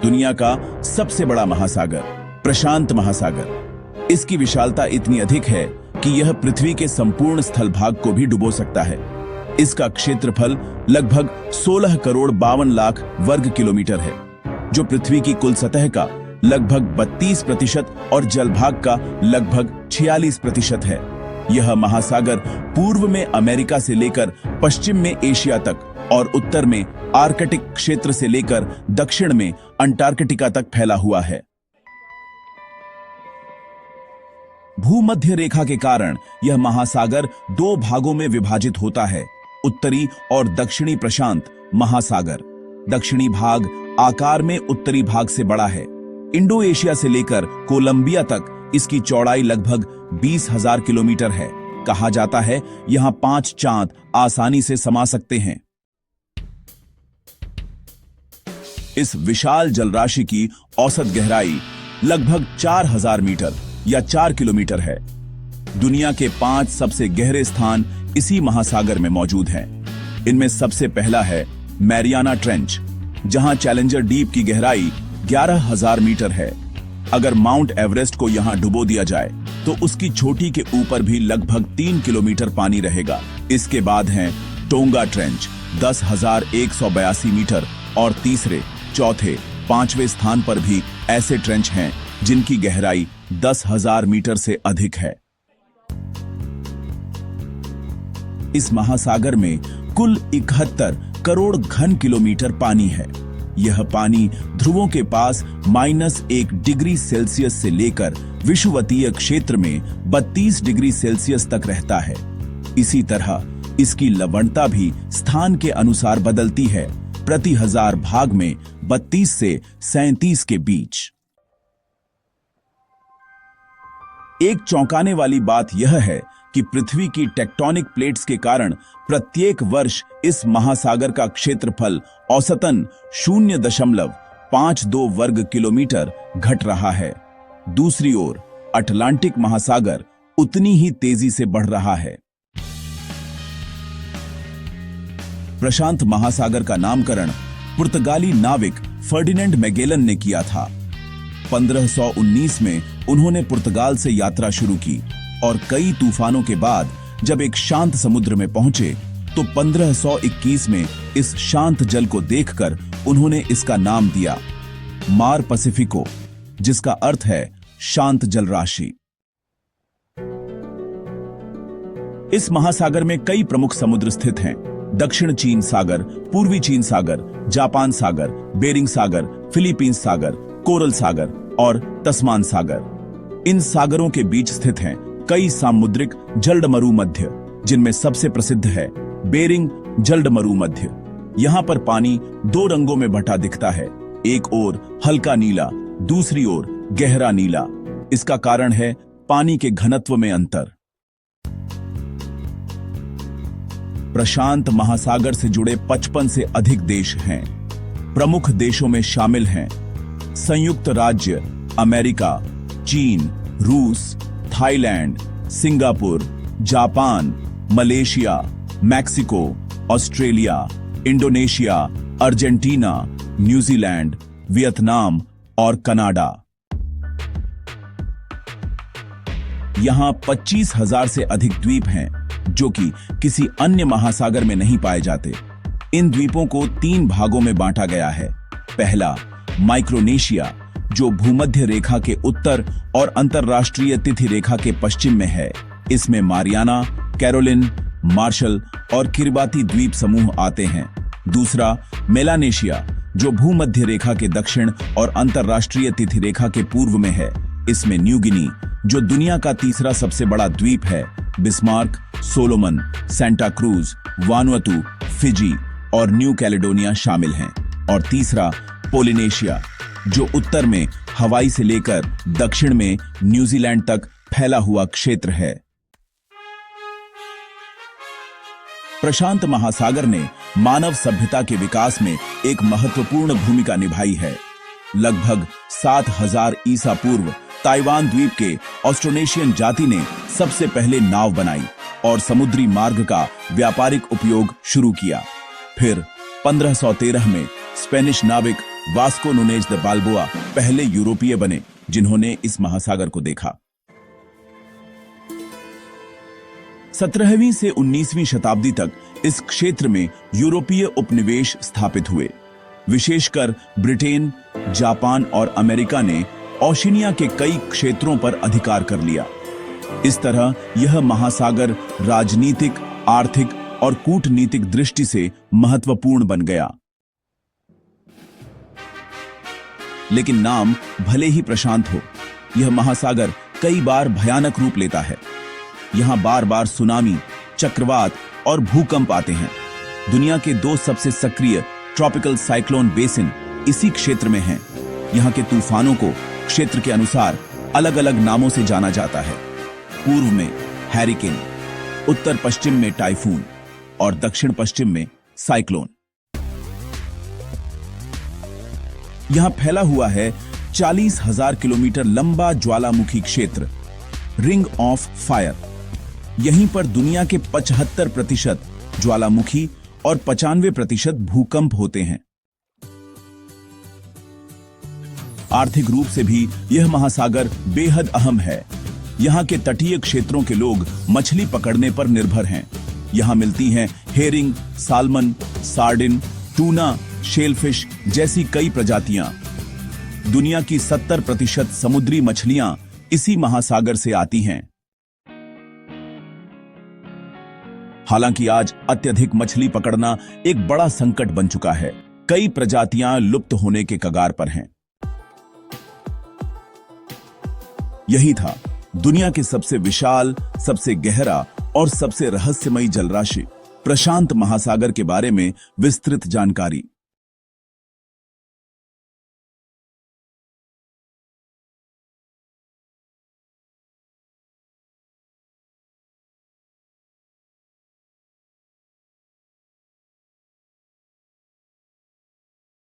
दुनिया का सबसे बड़ा महासागर प्रशांत महासागर। इसकी विशालता इतनी अधिक है कि यह पृथ्वी के संपूर्ण स्थल भाग को भी डुबो सकता है। इसका क्षेत्रफल लगभग 16 करोड़ 52 लाख वर्ग किलोमीटर है, जो पृथ्वी की कुल सतह का लगभग 32% और जलभाग का लगभग 46% है। यह महासागर पूर्व में अमेरिका से लेकर पश्चिम में एशिया तक और उत्तर में आर्कटिक क्षेत्र से लेकर दक्षिण में अंटार्कटिका तक फैला हुआ है। भूमध्य रेखा के कारण यह महासागर दो भागों में विभाजित होता है, उत्तरी और दक्षिणी प्रशांत महासागर। दक्षिणी भाग आकार में उत्तरी भाग से बड़ा है। इंडो एशिया से लेकर कोलंबिया तक इसकी चौड़ाई लगभग 20,000 किलोमीटर है। कहा जाता है यहां 5 चांद आसानी से समा सकते हैं। इस विशाल जलराशि की औसत गहराई लगभग 4,000 मीटर या 4 किलोमीटर है। दुनिया के 5 सबसे गहरे स्थान इसी महासागर में मौजूद हैं। इनमें सबसे पहला है मैरियाना ट्रेंच, जहां चैलेंजर डीप की गहराई 11,000 मीटर है। अगर माउंट एवरेस्ट को यहां डुबो दिया जाए तो उसकी चोटी के ऊपर भी लगभग 3 किलोमीटर पानी रहेगा। इसके बाद हैं टोंगा ट्रेंच 10,182 मीटर और तीसरे, चौथे, पांचवें स्थान पर भी ऐसे ट्रेंच हैं जिनकी गहराई 10,000 मीटर से अधिक है। इस महासागर में कुल 71 करोड़ घन किलोमीटर पानी है। यह पानी ध्रुवों के पास -1 डिग्री सेल्सियस से लेकर विषुवतीय क्षेत्र में 32 डिग्री सेल्सियस तक रहता है। इसी तरह इसकी लवणता भी स्थान के अनुसार बदलती है, प्रति 1000 भाग में 32 से 37 के बीच। एक चौंकाने वाली बात यह है कि पृथ्वी की टेक्टोनिक प्लेट्स के कारण प्रत्येक वर्ष इस महासागर का क्षेत्रफल औसतन 0.52 वर्ग किलोमीटर घट रहा है। दूसरी ओर अटलांटिक महासागर उतनी ही तेजी से बढ़ रहा है। प्रशांत महासागर का नामकरण पुर्तगाली नाविक फर्डिनेंड मैगेलन ने किया था। 1519 में उन्होंने पुर्तगाल से यात्रा शुरू की और कई तूफानों के बाद जब एक शांत समुद्र में पहुंचे तो 1521 में इस शांत जल को देखकर उन्होंने इसका नाम दिया मार पैसिफिको, जिसका अर्थ है शांत जलराशि। इस महासागर में कई प्रमुख समुद्र स्थित हैं। दक्षिण चीन सागर, पूर्वी चीन सागर, जापान सागर, बेरिंग सागर, फिलीपींस सागर, कोरल सागर और तस्मान सागर। इन सागरों के बीच स्थित हैं कई सामुद्रिक जलमरुमध्य, जिनमें सबसे प्रसिद्ध है बेरिंग जलमरुमध्य। यहां पर पानी 2 रंगों में बटा दिखता है, एक ओर हल्का नीला, दूसरी ओर गहरा नीला। इसका कारण है पानी के घनत्व में अंतर। प्रशांत महासागर से जुड़े 55 से अधिक देश हैं। प्रमुख देशों में शामिल हैं संयुक्त राज्य अमेरिका, चीन, रूस, Thailand, Singapore, Japan, Malaysia, Mexico, Australia, Indonesia, Argentina, New Zealand, Vietnam और कनाडा। यहां 25,000 से अधिक द्वीप हैं, जो कि किसी अन्य महासागर में नहीं पाए जाते। इन द्वीपों को 3 भागों में बांटा गया है। पहला, माइक्रोनेशिया, जो भूमध्य रेखा के उत्तर और अंतरराष्ट्रीय तिथि रेखा के पश्चिम में है। इसमें मारियाना, कैरोलिन, मार्शल और किरिबाती द्वीप समूह आते हैं। दूसरा, मेलानेशिया, जो भूमध्य रेखा के दक्षिण और अंतरराष्ट्रीय तिथि रेखा के पूर्व में है। इसमें न्यू गिनी, जो दुनिया का तीसरा सबसे बड़ा द्वीप है, Bismarck, Solomon, Santa cruise, Vanuatu, Fiji और न्यू कैलेडोनिया शामिल हैं। और तीसरा, पोलिनेशिया, जो उत्तर में हवाई से लेकर दक्षिण में न्यूजीलैंड तक फैला हुआ क्षेत्र है। प्रशांत महासागर ने मानव सभ्यता के विकास में एक महत्वपूर्ण भूमिका निभाई है। लगभग 7,000 ईसा पूर्व ताइवान द्वीप के ऑस्ट्रोनेशियन जाति ने सबसे पहले नाव बनाई और समुद्री मार्ग का व्यापारिक उपयोग शुरू किया। फिर 1513 में स्पेनिश नाविक वास्को नुनेज द बाल्बोआ पहले यूरोपीय बने जिन्होंने इस महासागर को देखा। 17वीं से 19वीं शताब्दी तक इस क्षेत्र में यूरोपीय उपनिवेश स्थापित हुए। विशेषकर ब्रिटेन, जापान और अमेरिका ने ओशिनिया के कई क्षेत्रों पर अधिकार कर लिया। इस तरह यह महासागर राजनीतिक, आर्थिक और कूटनीतिक दृष्टि से महत्वपूर्ण बन गया। लेकिन नाम भले ही प्रशांत हो, यह महासागर कई बार भयानक रूप लेता है। यहां बार बार सुनामी, चक्रवात और भूकंप आते हैं। दुनिया के 2 सबसे सक्रिय ट्रॉपिकल साइक्लोन बेसिन इसी क्षेत्र में हैं। यहां के तूफानों को क्षेत्र के अनुसार अलग अलग नामों से जाना जाता है। पूर्व में हैरिकेन, उत्तर पश्चिम में टाइफून और दक्षिण पश्चिम में साइक्लोन। यहां फैला हुआ है 40,000 किलोमीटर लंबा ज्वालामुखी क्षेत्र, रिंग ऑफ फायर। यहीं पर दुनिया के 75% ज्वालामुखी और 95% भूकंप होते हैं। आर्थिक रूप से भी यह महासागर बेहद अहम है। यहाँ के तटीय क्षेत्रों के लोग मछली पकड़ने पर निर्भर हैं। यहाँ मिलती हैं herring, salmon, sardine, tuna, shellfish जैसी कई प्रजातियां। दुनिया की 70% समुद्री मछलियां इसी महासागर से आती हैं। हालांकि आज अत्यधिक मछली पकड़ना एक बड़ा संकट बन चुका है। कई प्रजातियां लुप्त होने के कगार पर हैं। यही था दुनिया के सबसे विशाल, सबसे गहरा और सबसे रहस्यमयी जलराशि प्रशांत महासागर के बारे में विस्तृत जानकारी।